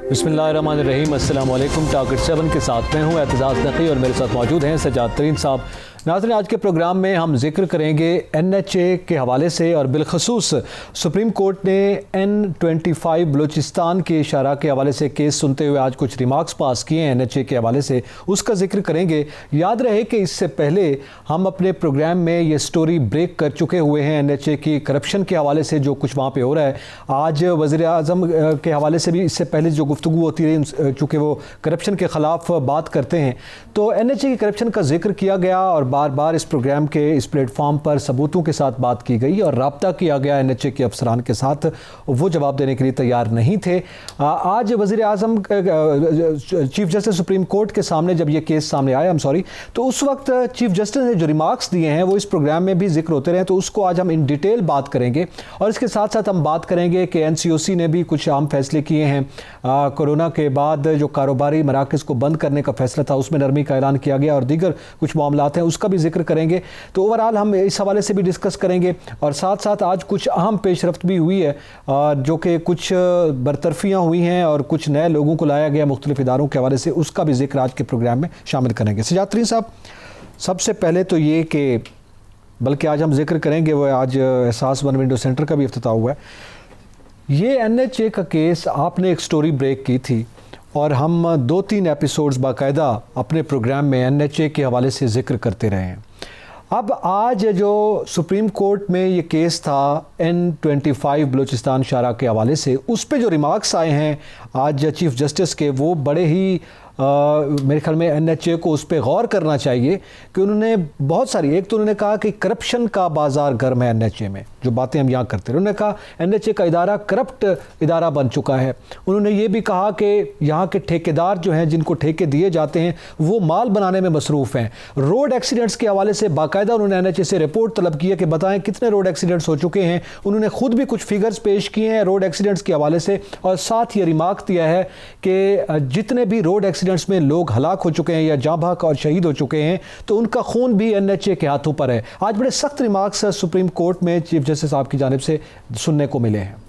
बिस्मिल्लाहिर्रहमानिर्रहीम, अस्सलाम वालेकुम। टारगेट 7 के साथ मैं हूँ एतजाज़ नक़ी और मेरे साथ मौजूद हैं सज्जाद तरीन साहब। नाज़रीन, आज के प्रोग्राम में हम जिक्र करेंगे NHA के हवाले से और बिलखसूस सुप्रीम कोर्ट ने N25 बलूचिस्तान के शरा के हवाले से केस सुनते हुए आज कुछ रिमार्क्स पास किए हैं NHA के हवाले से, उसका जिक्र करेंगे। याद रहे कि इससे पहले हम अपने प्रोग्राम में ये स्टोरी ब्रेक कर चुके हुए हैं NHA की करप्शन के हवाले से जो कुछ वहाँ पर हो रहा है। आज वज़ीर आज़म के हवाले से भी इससे पहले जो गुफ्तगू होती रही, चूँकि वो करप्शन के ख़िलाफ़ बात करते हैं, तो NHA की करप्शन का जिक्र किया गया और बार बार इस प्रोग्राम के इस प्लेटफॉर्म पर सबूतों के साथ बात की गई और रब्ता किया गया NHA के अफसरान के साथ। वो जवाब देने के लिए तैयार नहीं थे। आज वज़ीर आज़म चीफ जस्टिस सुप्रीम कोर्ट के सामने जब ये केस सामने आया, तो उस वक्त चीफ जस्टिस ने जो रिमार्क्स दिए हैं वो इस प्रोग्राम में भी जिक्र होते रहे, तो उसको आज हम इन डिटेल बात करेंगे। और इसके साथ साथ हम बात करेंगे कि NCOC ने भी कुछ अहम फैसले किए हैं। कोरोना के बाद जो कारोबारी मराकज़ को बंद करने का फैसला था उसमें नरमी का ऐलान किया गया और दीगर कुछ मामलात हैं, उसका भी जिक्र करेंगे। तो ओवरऑल हम इस हवाले से भी डिस्कस करेंगे और साथ साथ आज कुछ अहम पेशरफ्त भी हुई है, जो कि कुछ बरतरफियाँ हुई हैं और कुछ नए लोगों को लाया गया मुख्तलिफ इदारों के हवाले से, उसका भी जिक्र आज के प्रोग्राम में शामिल करेंगे। सज्जाद तरीन साहब, सबसे पहले तो ये कि बल्कि आज हम जिक्र करेंगे वो आज एहसास वन विंडो सेंटर का भी इफ्तिताह हुआ है। ये NHA का केस आपने एक स्टोरी ब्रेक की थी और हम 2-3 एपिसोड्स बाकायदा अपने प्रोग्राम में NHA के हवाले से ज़िक्र करते रहे हैं। अब आज जो सुप्रीम कोर्ट में ये केस था N25 बलूचिस्तान शरा के हवाले से, उस पे जो रिमार्क्स आए हैं आज चीफ जस्टिस के, वो बड़े ही मेरे ख्याल में NHA को उस पर गौर करना चाहिए कि उन्होंने बहुत सारी, एक तो उन्होंने कहा कि करप्शन का बाज़ार गर्म है NHA में, जो बातें हम यहाँ करते हैं। उन्होंने कहा NHA का इदारा करप्ट इदारा बन चुका है। उन्होंने ये भी कहा कि यहाँ के ठेकेदार जो हैं, जिनको ठेके दिए जाते हैं, वो माल बनाने में मसरूफ़ हैं। रोड एक्सीडेंट्स के हवाले से बाकायदा उन्होंने NHA से रिपोर्ट तलब की है कि बताएं कितने रोड एक्सीडेंट्स हो चुके हैं। उन्होंने खुद भी कुछ फिगर्स पेश किए हैं रोड एक्सीडेंट्स के हवाले से और साथ ये रिमार्क दिया है कि जितने भी रोड एक्सीडेंट्स में लोग हलाक हो चुके हैं या जाँ बहक और शहीद हो चुके हैं, तो उनका खून भी NHA के हाथों पर है। आज बड़े सख्त रिमार्क्स सुप्रीम कोर्ट में चीफ जस्टिस साहब की जानिब से सुनने को मिले हैं।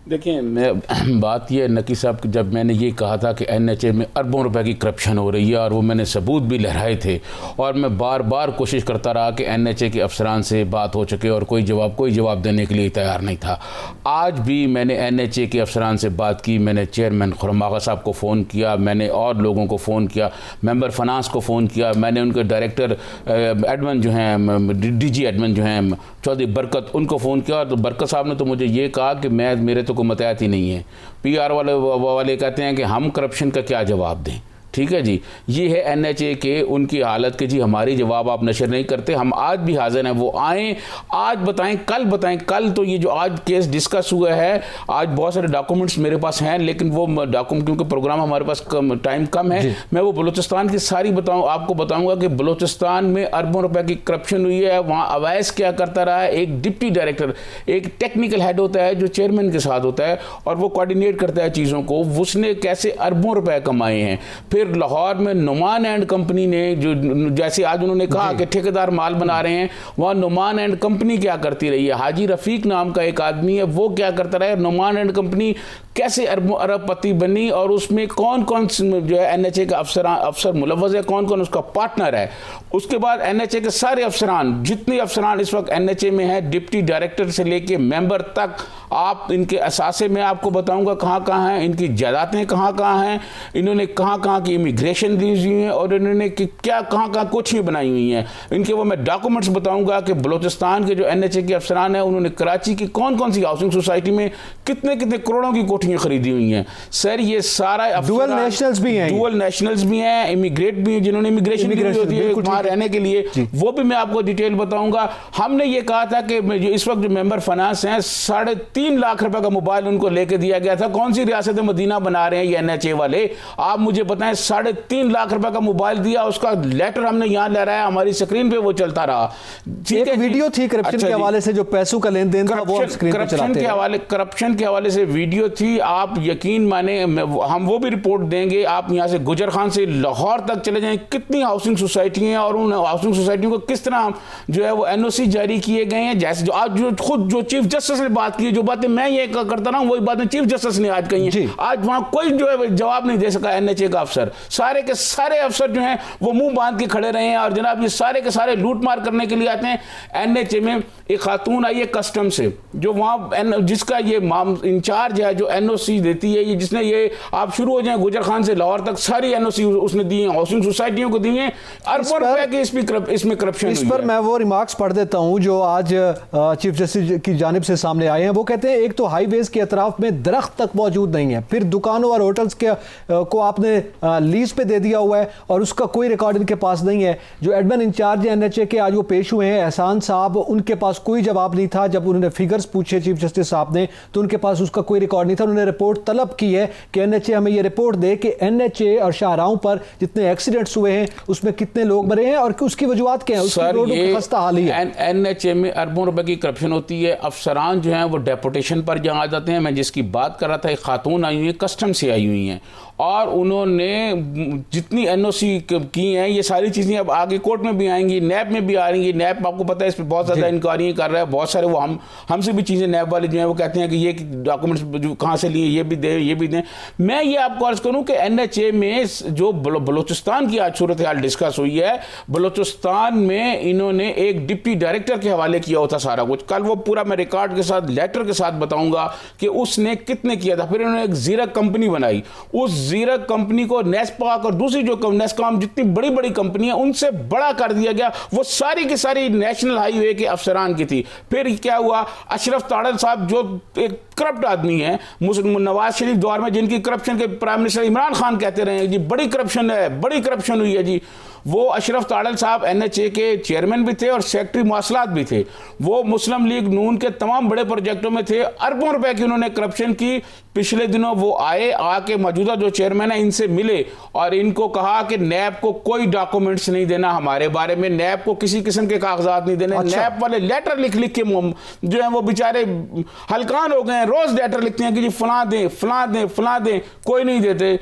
देखिए, मैं बात यह नकी साहब, जब मैंने ये कहा था कि NHA में अरबों रुपए की करप्शन हो रही है और वो मैंने सबूत भी लहराए थे और मैं बार बार कोशिश करता रहा कि NHA के अफसरान से बात हो चुके और कोई जवाब देने के लिए तैयार नहीं था। आज भी मैंने NHA के अफसरान से बात की, मैंने चेयरमैन खुर्रम आगा साहब को फ़ोन किया, मैंने और लोगों को फ़ोन किया, मेंबर फाइनेंस को फ़ोन किया, मैंने उनके डायरेक्टर एडमिन जो हैं, DG एडमिन जो हैं चौधरी बरकत, उनको फ़ोन किया। तो बरकत साहब ने तो मुझे ये कहा कि मेरे तो कोई मतयात ही नहीं है। PR वाले कहते हैं कि हम करप्शन का क्या जवाब दें। ठीक है जी, ये है NHA के उनकी हालत के जी हमारी जवाब आप नशर नहीं करते। हम आज भी हाजिर हैं, वो आएँ, आज बताएं, कल बताएं। कल तो ये जो आज केस डिस्कस हुआ है, आज बहुत सारे डॉक्यूमेंट्स मेरे पास हैं, लेकिन वो डॉक्यूमेंट, क्योंकि प्रोग्राम हमारे पास टाइम कम है, मैं वो बलूचिस्तान की सारी आपको बताऊंगा कि बलूचिस्तान में अरबों रुपए की करप्शन हुई है। वहाँ अवैस क्या करता रहा है, एक डिप्टी डायरेक्टर, एक टेक्निकल हेड होता है जो चेयरमैन के साथ होता है और वो कोऑर्डिनेट करता है चीज़ों को, उसने कैसे अरबों रुपए कमाए हैं। फिर लाहौर में नुमान एंड कंपनी ने, जो जैसे आज उन्होंने कहा कि ठेकेदार माल बना रहे हैं, वहाँ नुमान एंड कंपनी क्या करती रही है। हाजी रफीक नाम का एक आदमी है, वो क्या करता रहा है, नुमान एंड कंपनी कैसे अरबपति बनी और उसमें कौन कौन जो है NHA का अफसर मुलव्वज़ है, कौन कौन उसका पार्टनर है। उसके बाद NHA के सारे अफसरान, जितने अफसरान इस वक्त NHA में हैं, डिप्टी डायरेक्टर से लेके मेंबर तक, आप इनके असासे में आपको बताऊंगा कहाँ कहाँ हैं, इनकी जायदादें कहाँ कहाँ हैं, इन्होंने कहाँ कहाँ की इमिग्रेशन दी हुई है और इन्होंने क्या कहाँ कहाँ कोठियाँ बनाई हुई हैं। इनके वो मैं डॉक्यूमेंट्स बताऊंगा कि बलूचिस्तान के जो NHA के अफसरान हैं, उन्होंने कराची की कौन कौन सी हाउसिंग सोसाइटी में कितने कितने करोड़ों की कोठियाँ खरीदी हुई हैं। सर ये सारा डुअल नेशनल्स भी हैं, इमिग्रेट भी हैं, जिन्होंने इमिग्रेशन दी होती है वहाँ रहने के लिए, वो भी मैं आपको डिटेल बताऊंगा। हमने ये कहा था कि इस वक्त जो मेंबर फाइनेंस हैं, 3.5 लाख रुपए का मोबाइल उनको लेके दिया गया था। कौन सी रियासत मदीना बना रहे हैं ये NHA वाले, आप मुझे बताएं। 3.5 लाख रुपए का मोबाइल दिया, उसका लेटर हमने यहाँ ले रहा है, हमारी स्क्रीन पे वो चलता रहा। एक वीडियो थी करप्शन के हवाले से, जो पैसों का लेन देन था, वो स्क्रीन पे चलाते हैं। करप्शन के हवाले से वीडियो थी। आप यकीन माने, हम वो भी रिपोर्ट देंगे, आप यहाँ से गुजर खान से लाहौर तक चले जाएं, कितनी हाउसिंग सोसाइटी हैं और उन हाउसिंग सोसाइटियों को किस तरह जो है वो एनओसी जारी किए गए हैं। जैसे जो आज जो खुद जो चीफ जस्टिस ने बात की, जो बातें मैं ये करता रहा हूँ वही बातें चीफ जस्टिस ने आज कही हैं। आज वहाँ कोई जो है जवाब नहीं दे सका एनएचए का अफसर, सारे के सारे अफसर जो हैं वो मुंह बांध के खड़े रहे हैं। और जनाब ये सारे के सारे लूट मार करने के लिए आते हैं। एनएचए में एक खातून आई है कस्टम से, जो वहाँ जिसका ये इंचार्ज है, जो एनओसी देती है, ये जिसने ये आप शुरू हो जाए गुजर खान से लाहौर तक सारी एनओसी उसने दी है, हाउसिंग सोसाइटियों को दी है। अरबों रुपए के इसमें करप्शन। इस पर मैं वो रिमार्क्स पढ़ देता हूं जो आज चीफ जस्टिस की जानिब से सामने आए हैं। वो कहते हैं एक तो हाईवेज के अतराफ में दरख्त तक मौजूद नहीं है, फिर दुकानों और होटल्स के को आपने लीज पे दे दिया हुआ है और उसका कोई रिकॉर्ड इनके पास नहीं है। जो एडमिन इंचार्ज एनएचए के आज वो पेश हुए हैं एहसान साहब, उनके पास कोई जवाब नहीं था। जब उन्होंने फिगर्स पूछे चीफ जस्टिस साहब ने तो उनके पास उसका कोई रिकॉर्ड नहीं था। उन्होंने रिपोर्ट तलब की है कि एनएचए हमें ये रिपोर्ट दे कि एनएचए और शाहराहों पर जितने एक्सीडेंट्स हुए हैं उसमें कितने लोग मरे हैं और उसकी वजूहत क्या है, उसकी रोडों की खस्ता हाली है। एनएचए में अरबों रुपए की करप्शन होती है। अफसरान जो हैं वो डेपुटेशन पर जहाँ आ जाते हैं। मैं जिसकी बात कर रहा था, एक खातून आई हुई है, कस्टम से आई हुई हैं और उन्होंने जितनी एनओसी की हैं ये सारी चीज़ें अब आगे कोर्ट में भी आएंगी, नैब में भी आ रही हैं। नैब आपको पता है इस पर बहुत ज़्यादा इंक्वायरी कर रहा है। बहुत सारे वो हमसे भी चीज़ें नैब वाले जो हैं वो कहते हैं कि ये डॉक्यूमेंट्स कहाँ से लिए, ये भी दें ये भी दें। मैं ये आपको अर्ज़ करूँ कि एनएचए में जो बलोचिस्तान की आज सूरत हाल डिस्कस हुई है, बलोचिस्तान में इन्होंने एक डिप्टी डायरेक्टर के हवाले किया होता सारा कुछ। कल वो पूरा मैं रिकॉर्ड के साथ लेटर के साथ बताऊंगा कि उसने कितने किया था। फिर इन्होंने एक जीरक कंपनी बनाई, उस जीरक कंपनी को नेस्पाक और दूसरी जो नेस्कॉम जितनी बड़ी बड़ी कंपनी है उनसे बड़ा कर दिया गया। वो सारी की सारी नेशनल हाईवे के अफसरान की थी। फिर क्या हुआ, अशरफ ताड़ल साहब जो एक करप्ट आदमी है, नवाज शरीफ दौर में जिनकी करप्शन के प्राइम मिनिस्टर इमरान खान कहते रहे जी बड़ी करप्शन है, बड़ी करप्शन हुई है जी, वो अशरफ ताड़ल साहब एनएचए के चेयरमैन भी थे और सेक्रेटरी मवासलात भी थे। वो मुस्लिम लीग नून के तमाम बड़े प्रोजेक्टों में थे। अरबों रुपए की उन्होंने करप्शन की। पिछले दिनों वो आके मौजूदा जो चेयरमैन है इनसे मिले और इनको कहा कि नैब को कोई डॉक्यूमेंट्स नहीं देना हमारे बारे में, नैब को किसी किस्म के कागजात नहीं देने। अच्छा। नैब वाले लेटर लिख लिख के जो है वो बेचारे हलकान हो गए, रोज लेटर लिखते हैं कि जी फलां दें फलां दें फलां दें, कोई नहीं देते।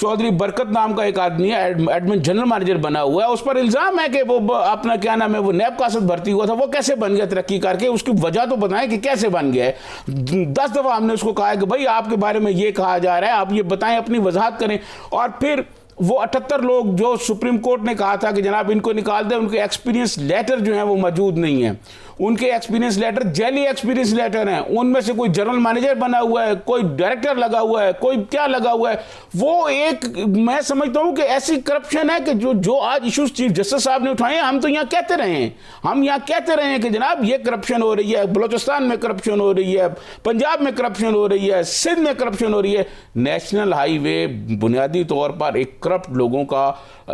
चौधरी बरकत नाम का एक आदमी है, एडमिन जनरल मैनेजर बना हुआ है, उस पर इल्जाम है कि वो अपना क्या नाम है वो नैब कासद भर्ती हुआ था। वो कैसे बन गया तरक्की करके, उसकी वजह तो बताएं कि कैसे बन गया है। 10 दफा हमने उसको कहा है कि भाई आपके बारे में ये कहा जा रहा है, आप ये बताएं, अपनी वजाहत करें। और फिर वो 78 लोग जो सुप्रीम कोर्ट ने कहा था कि जनाब इनको निकाल दें, उनके एक्सपीरियंस लेटर जो है वो मौजूद नहीं है। उनके एक्सपीरियंस लेटर जैली एक्सपीरियंस लेटर हैं। उनमें से कोई जनरल मैनेजर बना हुआ है, कोई डायरेक्टर लगा हुआ है, कोई क्या लगा हुआ है। वो एक मैं समझता हूं कि ऐसी करप्शन है कि जो आज इश्यूज चीफ जस्टिस साहब ने उठाए हैं, हम तो यहाँ कहते रहे हैं, हम यहाँ कहते रहे हैं कि जनाब ये करप्शन हो रही है, बलोचिस्तान में करप्शन हो रही है, पंजाब में करप्शन हो रही है, सिंध में करप्शन हो रही है। नेशनल हाईवे बुनियादी तौर पर एक करप्ट लोगों का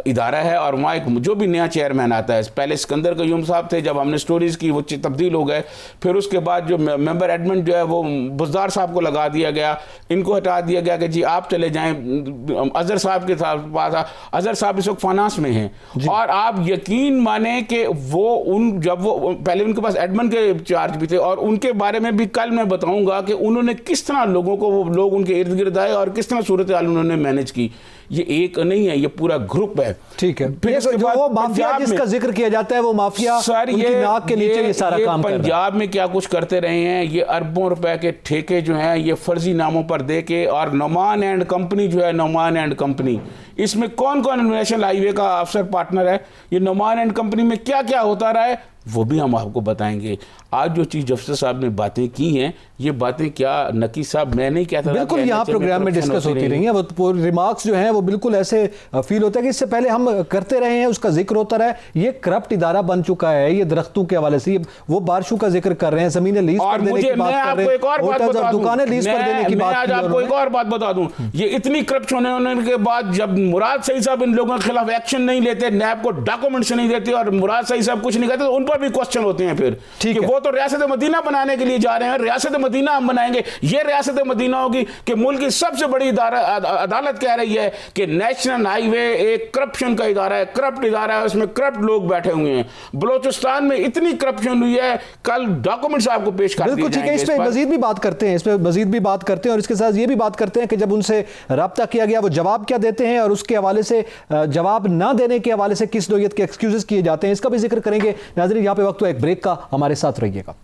इदारा है और वहाँ एक जो भी नया चेयरमैन आता है, पहले सिकंदर कयूम साहब थे, जब हमने स्टोरीज की वो तब्दील हो गए। फिर उसके बाद जो मेंबर एडमिन जो है वो बुजदार साहब को लगा दिया गया, इनको हटा दिया गया कि जी आप चले जाएं। अजहर साहब के पास, अजहर साहब इस वक्त फाइनेंस में हैं और आप यकीन माने कि जब वो पहले उनके पास एडमिन के चार्ज भी थे और उनके बारे में भी कल मैं बताऊंगा कि उन्होंने किस तरह लोगों को, वो लोग उनके इर्द गिर्द आए और किस तरह सूरत हाल उन्होंने मैनेज की। ये एक नहीं है, ये पूरा ग्रुप है। ठीक है, जो वो माफिया जिसका जिक्र किया जाता है, वो माफिया उनकी नाक के नीचे ये सारा काम कर रहा है। पंजाब में क्या कुछ करते रहे हैं, ये अरबों रुपए के ठेके जो हैं ये फर्जी नामों पर दे के, और नोमान एंड कंपनी जो है, नोमान एंड कंपनी, इसमें कौन कौन नेशनल हाईवे का अफसर पार्टनर है, ये नोमान एंड कंपनी में क्या क्या होता रहा है वो भी हम आपको बताएंगे। आज जो चीफ जस्टिस साहब ने बातें की हैं, ये बातें क्या नकी साहब मैं नहीं कहता, बिल्कुल यहाँ प्रोग्राम में डिस्कस होती रही हैं। वो रिमार्क्स जो हैं वो बिल्कुल ऐसे फील होता है कि इससे पहले हम करते रहे हैं, उसका जिक्र होता रहा है। ये करप्ट इदारा बन चुका है, ये दरख्तों के हवाले से, वो बारिशों का जिक्र कर रहे हैं, जमीनें लीज पर देने की बात कर रहे हैं, दुकानें लीज पर देने की बात। आज आपको एक और बात बता दूं, ये इतनी करप्शन होने के बाद जब मुराद सईद साहब इन लोगों के खिलाफ एक्शन नहीं लेते, नैब को डॉक्यूमेंट्स नहीं देते और मुराद सईद साहब कुछ नहीं कहते, तो उन पर पर भी क्वेश्चन होते हैं फिर ठीक कि है। वो तो रियासत मदीना बनाने के लिए जा रहे हैं, रियासत मदीना हम बनाएंगे, ये रियासत मदीना होगी कि मुल्क की सबसे बड़ी अदालत कह रही है कि नेशनल हाईवे एक करप्शन का इदारा है, करप्ट इदारा है, उसमें करप्ट लोग बैठे हुए हैं। बलोचिस्तान में इतनी करप्शन हुई है, कल डॉक्यूमेंट्स आपको पेश कर दिए बिल्कुल ठीक है, जाएंगे इस पे मजीद भी बात करते हैं, इस पे मजीद भी बात करते हैं और इसके साथ ये भी बात करते हैं कि जब उनसे राब्ता किया गया वो जवाब क्या देते हैं और उसके हवाले से जवाब ना देने के हवाले से किस नौयत के एक्सक्यूजेस किए जाते हैं, इसका भी जिक्र करेंगे। नाज़रीन, यहाँ पे वक्त हुआ एक ब्रेक का, हमारे साथ रहिएगा।